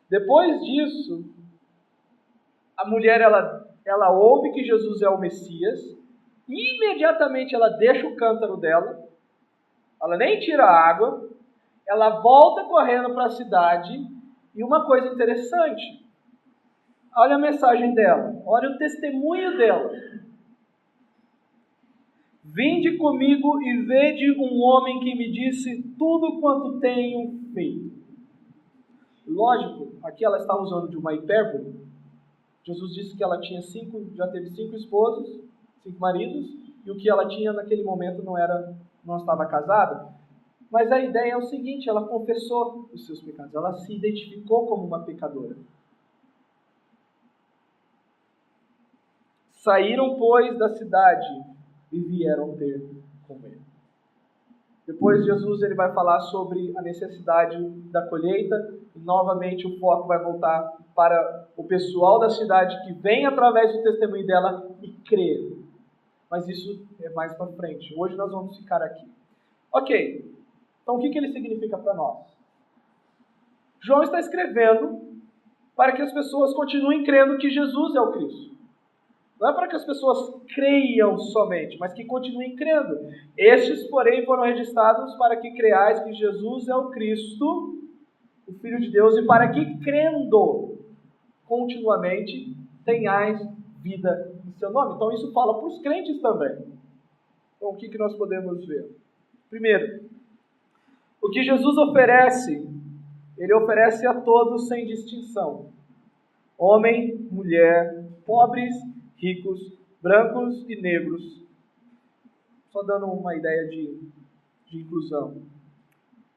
Depois disso, a mulher ela ouve que Jesus é o Messias, e imediatamente ela deixa o cântaro dela, ela nem tira a água, ela volta correndo para a cidade, e uma coisa interessante, olha a mensagem dela, olha o testemunho dela. Vinde comigo e vede um homem que me disse tudo quanto tenho feito. Lógico, aqui ela está usando de uma hipérbole. Jesus disse que ela tinha já teve 5 esposos, 5 maridos, e o que ela tinha naquele momento não estava casada. Mas a ideia é o seguinte, ela confessou os seus pecados, ela se identificou como uma pecadora. Saíram, pois, da cidade e vieram ter com ele. Depois Jesus ele vai falar sobre a necessidade da colheita e novamente o foco vai voltar para o pessoal da cidade que vem através do testemunho dela e crê. Mas isso é mais para frente. Hoje nós vamos ficar aqui. Ok, então o que ele significa para nós? João está escrevendo para que as pessoas continuem crendo que Jesus é o Cristo. Não é para que as pessoas creiam somente, mas que continuem crendo. Estes, porém, foram registrados para que creiais que Jesus é o Cristo, o Filho de Deus, e para que, crendo continuamente, tenhais vida em seu nome. Então, isso fala para os crentes também. Então, o que nós podemos ver? Primeiro, o que Jesus oferece, ele oferece a todos sem distinção. Homem, mulher, pobres, ricos, brancos e negros. Só dando uma ideia de inclusão.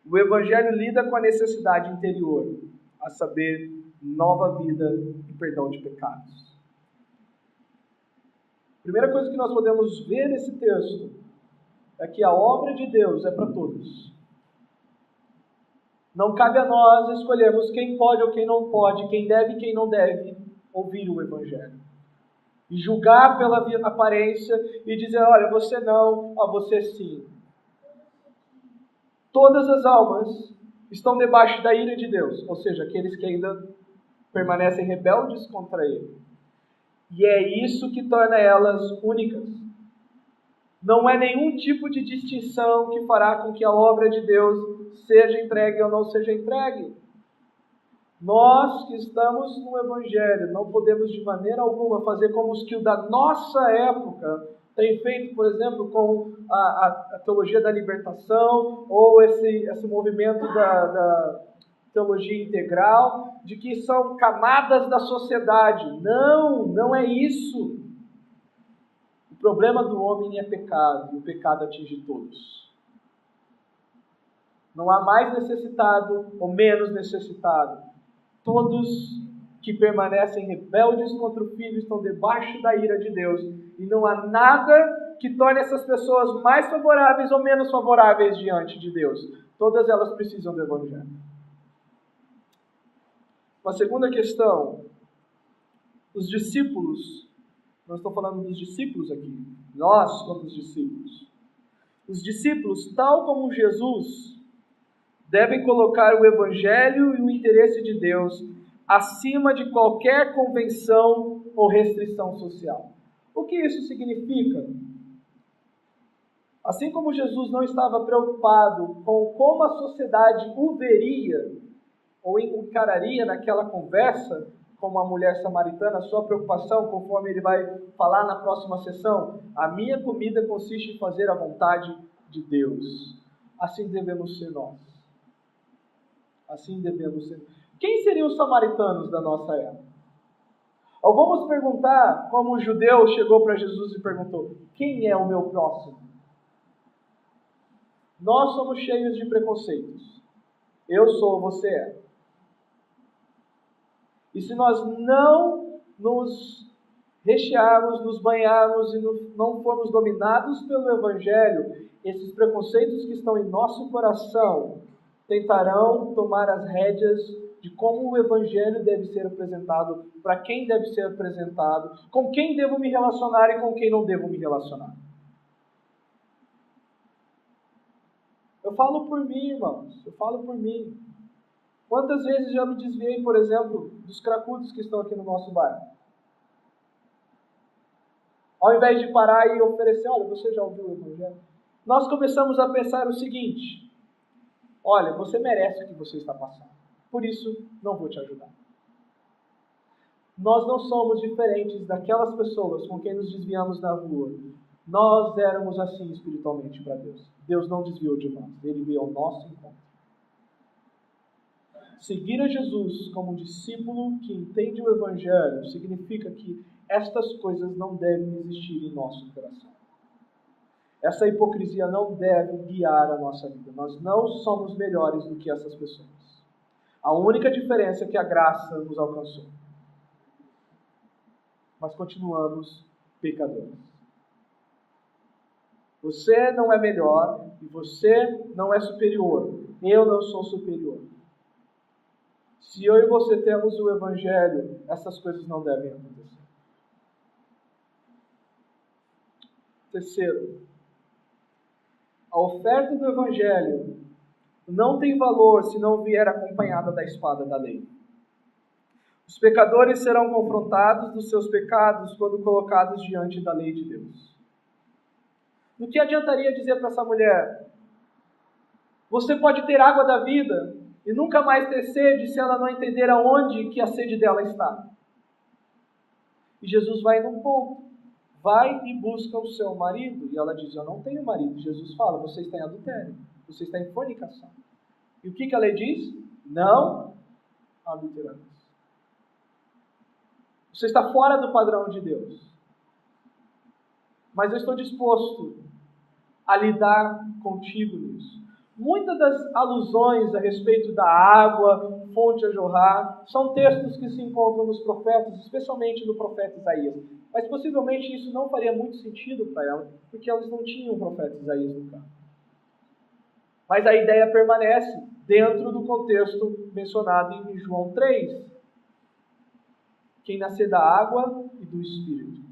O Evangelho lida com a necessidade interior, a saber, nova vida e perdão de pecados. A primeira coisa que nós podemos ver nesse texto é que a obra de Deus é para todos. Não cabe a nós escolhermos quem pode ou quem não pode, quem deve e quem não deve ouvir o Evangelho. E julgar pela aparência e dizer, olha, você não, você sim. Todas as almas estão debaixo da ira de Deus, ou seja, aqueles que ainda permanecem rebeldes contra Ele. E é isso que torna elas únicas. Não é nenhum tipo de distinção que fará com que a obra de Deus seja entregue ou não seja entregue. Nós que estamos no Evangelho não podemos de maneira alguma fazer como os que o da nossa época têm feito, por exemplo, com a teologia da libertação ou esse movimento da teologia integral, de que são camadas da sociedade. Não é isso. O problema do homem é pecado, e o pecado atinge todos. Não há mais necessitado ou menos necessitado. Todos que permanecem rebeldes contra o Filho estão debaixo da ira de Deus. E não há nada que torne essas pessoas mais favoráveis ou menos favoráveis diante de Deus. Todas elas precisam do Evangelho. Uma segunda questão. Os discípulos, nós estamos falando dos discípulos aqui. Nós somos discípulos. Os discípulos, tal como Jesus, devem colocar o Evangelho e o interesse de Deus acima de qualquer convenção ou restrição social. O que isso significa? Assim como Jesus não estava preocupado com como a sociedade o veria ou encararia naquela conversa com uma mulher samaritana, a sua preocupação, conforme ele vai falar na próxima sessão, a minha comida consiste em fazer a vontade de Deus. Assim devemos ser nós. Assim devemos ser. Quem seriam os samaritanos da nossa época? Ou vamos perguntar, como o judeu chegou para Jesus e perguntou, quem é o meu próximo? Nós somos cheios de preconceitos. Eu sou, você é. E se nós não nos rechearmos, nos banharmos e não formos dominados pelo Evangelho, esses preconceitos que estão em nosso coração tentarão tomar as rédeas de como o Evangelho deve ser apresentado, para quem deve ser apresentado, com quem devo me relacionar e com quem não devo me relacionar. Eu falo por mim, irmãos, eu falo por mim. Quantas vezes já me desviei, por exemplo, dos cracudos que estão aqui no nosso bairro? Ao invés de parar e oferecer, olha, você já ouviu o Evangelho? Nós começamos a pensar o seguinte, olha, você merece o que você está passando, por isso não vou te ajudar. Nós não somos diferentes daquelas pessoas com quem nos desviamos na rua. Nós éramos assim espiritualmente para Deus. Deus não desviou de nós, Ele veio ao nosso encontro. Seguir a Jesus como um discípulo que entende o Evangelho significa que estas coisas não devem existir em nosso coração. Essa hipocrisia não deve guiar a nossa vida. Nós não somos melhores do que essas pessoas. A única diferença é que a graça nos alcançou. Mas continuamos pecadores. Você não é melhor e você não é superior. Eu não sou superior. Se eu e você temos o Evangelho, essas coisas não devem acontecer. Terceiro, a oferta do Evangelho não tem valor se não vier acompanhada da espada da lei. Os pecadores serão confrontados dos seus pecados quando colocados diante da lei de Deus. No que adiantaria dizer para essa mulher: você pode ter água da vida e nunca mais ter sede se ela não entender aonde que a sede dela está? E Jesus vai num ponto. Vai e busca o seu marido. E ela diz: eu não tenho marido. Jesus fala: você está em adultério. Você está em fornicação. E o que a lei diz? Não adulterarás. Você está fora do padrão de Deus. Mas eu estou disposto a lidar contigo nisso. Muitas das alusões a respeito da água, fonte a jorrar, são textos que se encontram nos profetas, especialmente no profeta Isaías. Mas possivelmente isso não faria muito sentido para ela, porque elas não tinham o profeta Isaías no campo. Mas a ideia permanece dentro do contexto mencionado em João 3. Quem nascer da água e do Espírito.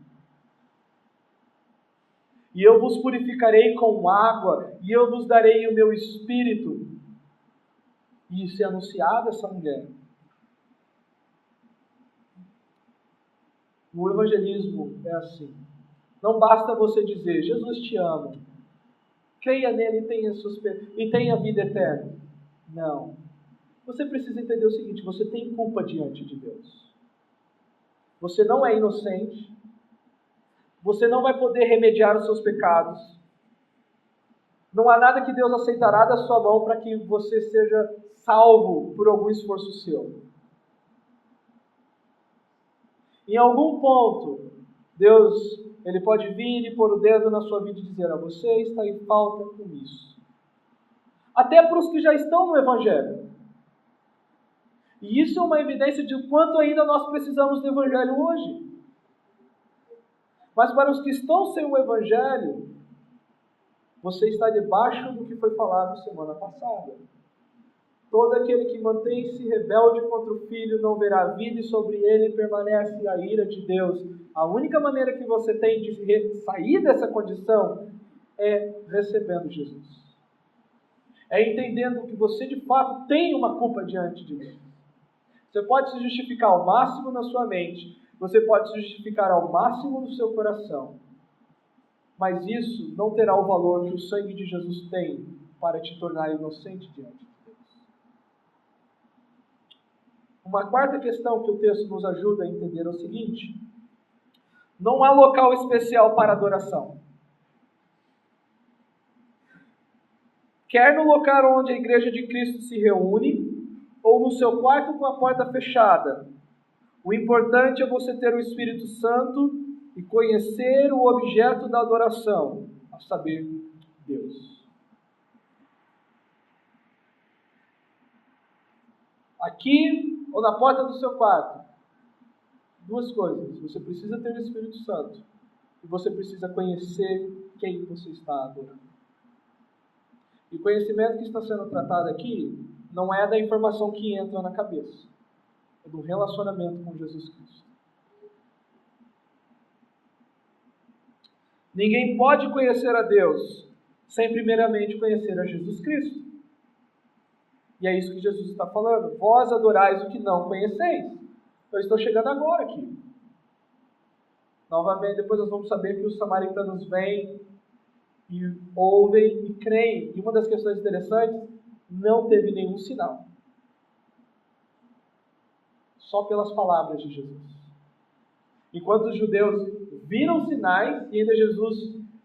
E eu vos purificarei com água, e eu vos darei o meu Espírito. E isso é anunciado a essa mulher. O evangelismo é assim. Não basta você dizer: Jesus te ama, creia nele e tenha vida eterna. Não. Você precisa entender o seguinte: você tem culpa diante de Deus. Você não é inocente. Você não vai poder remediar os seus pecados. Não há nada que Deus aceitará da sua mão para que você seja salvo por algum esforço seu. Em algum ponto, Deus ele pode vir e pôr o dedo na sua vida e dizer: você está em falta com isso. Até para os que já estão no Evangelho. E isso é uma evidência de quanto ainda nós precisamos do Evangelho hoje. Mas para os que estão sem o Evangelho, você está debaixo do que foi falado semana passada. Todo aquele que mantém-se rebelde contra o Filho não verá vida, e sobre ele permanece a ira de Deus. A única maneira que você tem de sair dessa condição é recebendo Jesus. É entendendo que você de fato tem uma culpa diante de Deus. Você pode se justificar ao máximo na sua mente. Você pode se justificar ao máximo no seu coração. Mas isso não terá o valor que o sangue de Jesus tem para te tornar inocente diante de Deus. Uma quarta questão que o texto nos ajuda a entender é o seguinte: não há local especial para adoração. Quer no local onde a igreja de Cristo se reúne, ou no seu quarto com a porta fechada. O importante é você ter o Espírito Santo e conhecer o objeto da adoração, a saber, Deus. Aqui ou na porta do seu quarto, duas coisas: você precisa ter o Espírito Santo e você precisa conhecer quem você está adorando. E o conhecimento que está sendo tratado aqui não é da informação que entra na cabeça, é do relacionamento com Jesus Cristo. Ninguém pode conhecer a Deus sem primeiramente conhecer a Jesus Cristo. E é isso que Jesus está falando. Vós adorais o que não conheceis. Eu estou chegando agora aqui. Novamente, depois nós vamos saber que os samaritanos vêm e ouvem e creem. E uma das questões interessantes, não teve nenhum sinal. Só pelas palavras de Jesus. Enquanto os judeus viram sinais, e ainda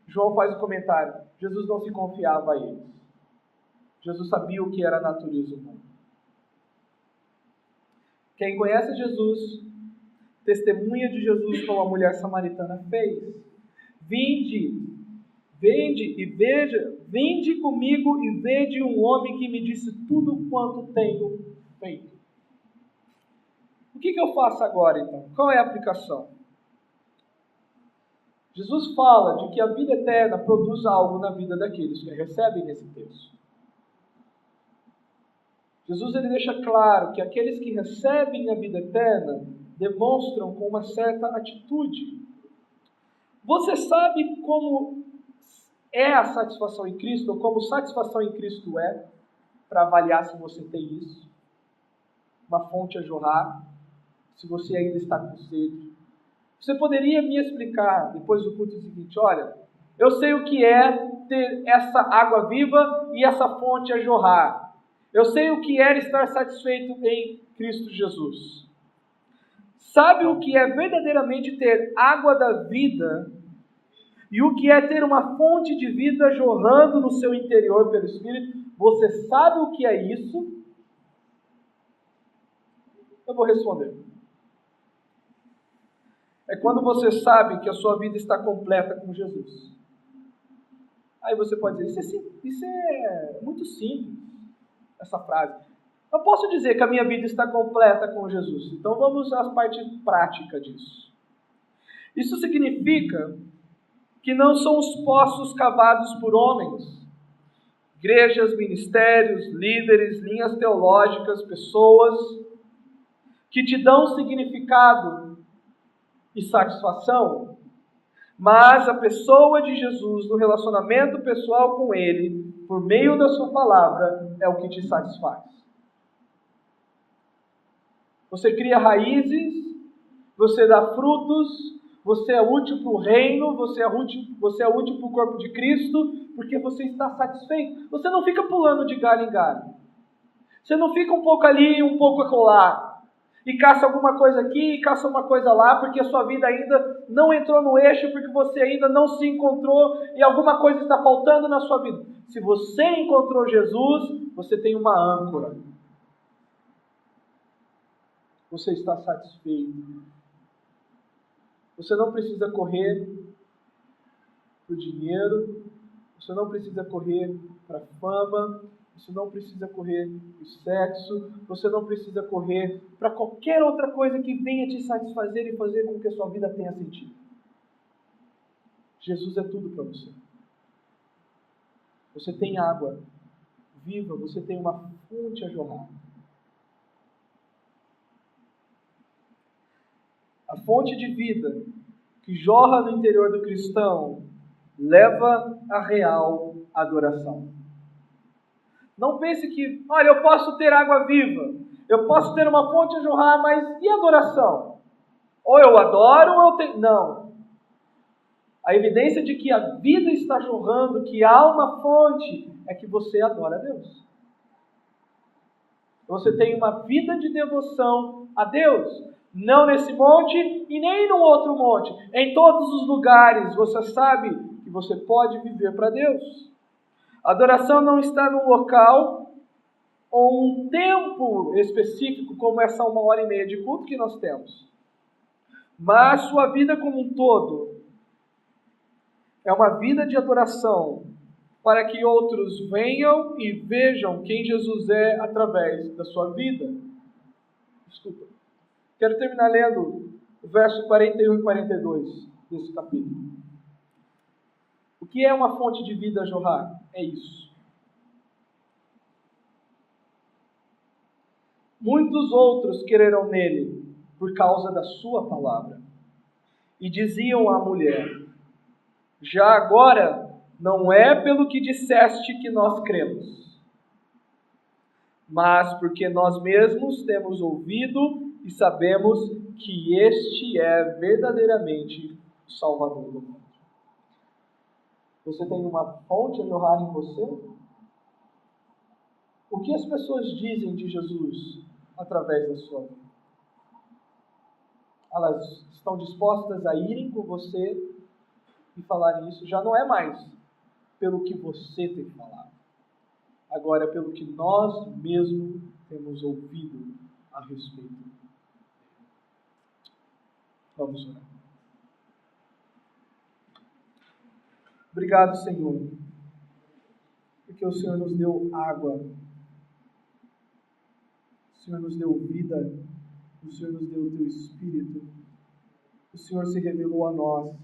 João faz o comentário, Jesus não se confiava a eles. Jesus sabia o que era a natureza humana. Quem conhece Jesus, testemunha de Jesus como a mulher samaritana fez. Vinde comigo e vede um homem que me disse tudo quanto tenho feito. O que eu faço agora então? Qual é a aplicação? Jesus fala de que a vida eterna produz algo na vida daqueles que a recebem nesse texto. Jesus ele deixa claro que aqueles que recebem a vida eterna demonstram com uma certa atitude. Você sabe como é a satisfação em Cristo, ou como satisfação em Cristo é, para avaliar se você tem isso? Uma fonte a jorrar, se você ainda está com sede. Você poderia me explicar, depois do culto seguinte, olha, eu sei o que é ter essa água viva e essa fonte a jorrar. Eu sei o que é estar satisfeito em Cristo Jesus. Sabe o que é verdadeiramente ter água da vida e o que é ter uma fonte de vida jorrando no seu interior pelo Espírito? Você sabe o que é isso? Eu vou responder. É quando você sabe que a sua vida está completa com Jesus. Aí você pode dizer, isso é muito simples, essa frase. Eu posso dizer que a minha vida está completa com Jesus. Então vamos à parte prática disso. Isso significa que não são os poços cavados por homens, igrejas, ministérios, líderes, linhas teológicas, pessoas que te dão significado e satisfação, mas a pessoa de Jesus, no relacionamento pessoal com Ele, por meio da sua palavra, é o que te satisfaz. Você cria raízes, você dá frutos, você é útil para o reino, você é útil para o corpo de Cristo, porque você está satisfeito. Você não fica pulando de galho em galho. Você não fica um pouco ali e um pouco acolá. E caça alguma coisa aqui e caça uma coisa lá, porque a sua vida ainda não entrou no eixo, porque você ainda não se encontrou e alguma coisa está faltando na sua vida. Se você encontrou Jesus, você tem uma âncora. Você está satisfeito. Você não precisa correr para o dinheiro, você não precisa correr para a fama, você não precisa correr para o sexo, você não precisa correr para qualquer outra coisa que venha te satisfazer e fazer com que a sua vida tenha sentido. Jesus é tudo para você. Você tem água viva, você tem uma fonte a jorrar. A fonte de vida que jorra no interior do cristão leva a real adoração. Não pense que, olha, eu posso ter água viva, eu posso ter uma fonte a jorrar, mas e adoração? Ou eu adoro ou eu tenho... Não. A evidência de que a vida está jorrando, que há uma fonte, é que você adora a Deus. Você tem uma vida de devoção a Deus. Não nesse monte e nem no outro monte. Em todos os lugares você sabe que você pode viver para Deus. A adoração não está num local ou um tempo específico, como essa 1h30 de culto que nós temos. Mas sua vida como um todo é uma vida de adoração para que outros venham e vejam quem Jesus é através da sua vida. Desculpa. Quero terminar lendo o verso 41 e 42 desse capítulo. O que é uma fonte de vida a jorrar? É isso. Muitos outros creram nele por causa da sua palavra. E diziam à mulher, já agora não é pelo que disseste que nós cremos, mas porque nós mesmos temos ouvido e sabemos que este é verdadeiramente o Salvador do mundo. Você tem uma fonte a jorrar em você? O que as pessoas dizem de Jesus através da sua vida? Elas estão dispostas a irem com você e falarem isso? Já não é mais pelo que você tem falado. Agora é pelo que nós mesmos temos ouvido a respeito. Vamos orar. Obrigado, Senhor, porque o Senhor nos deu água, o Senhor nos deu vida, o Senhor nos deu o Teu Espírito, o Senhor se revelou a nós,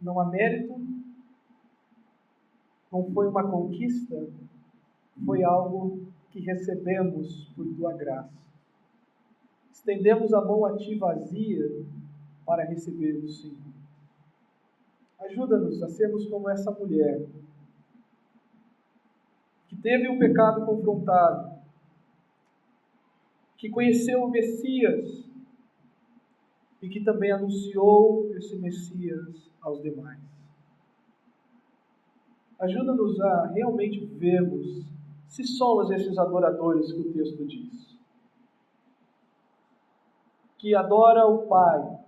não há mérito, não foi uma conquista, foi algo que recebemos por tua graça. Estendemos a mão a ti vazia para receber do Senhor. Ajuda-nos a sermos como essa mulher que teve o pecado confrontado, que conheceu o Messias e que também anunciou esse Messias aos demais. Ajuda-nos a realmente vermos se somos esses adoradores que o texto diz. Que adora o Pai.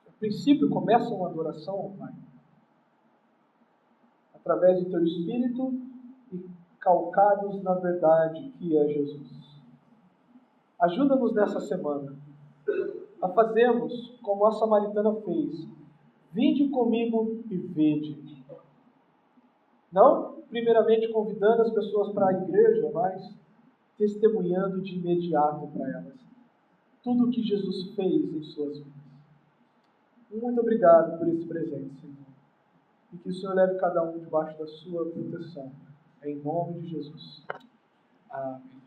A princípio começa uma adoração ao Pai. Através do teu Espírito e calcados na verdade que é Jesus. Ajuda-nos nessa semana a fazermos como a samaritana fez. Vinde comigo e vede. Não, primeiramente, convidando as pessoas para a igreja, mas testemunhando de imediato para elas tudo o que Jesus fez em suas vidas. Muito obrigado por esse presente, Senhor. E que o Senhor leve cada um debaixo da sua proteção. Em nome de Jesus. Amém.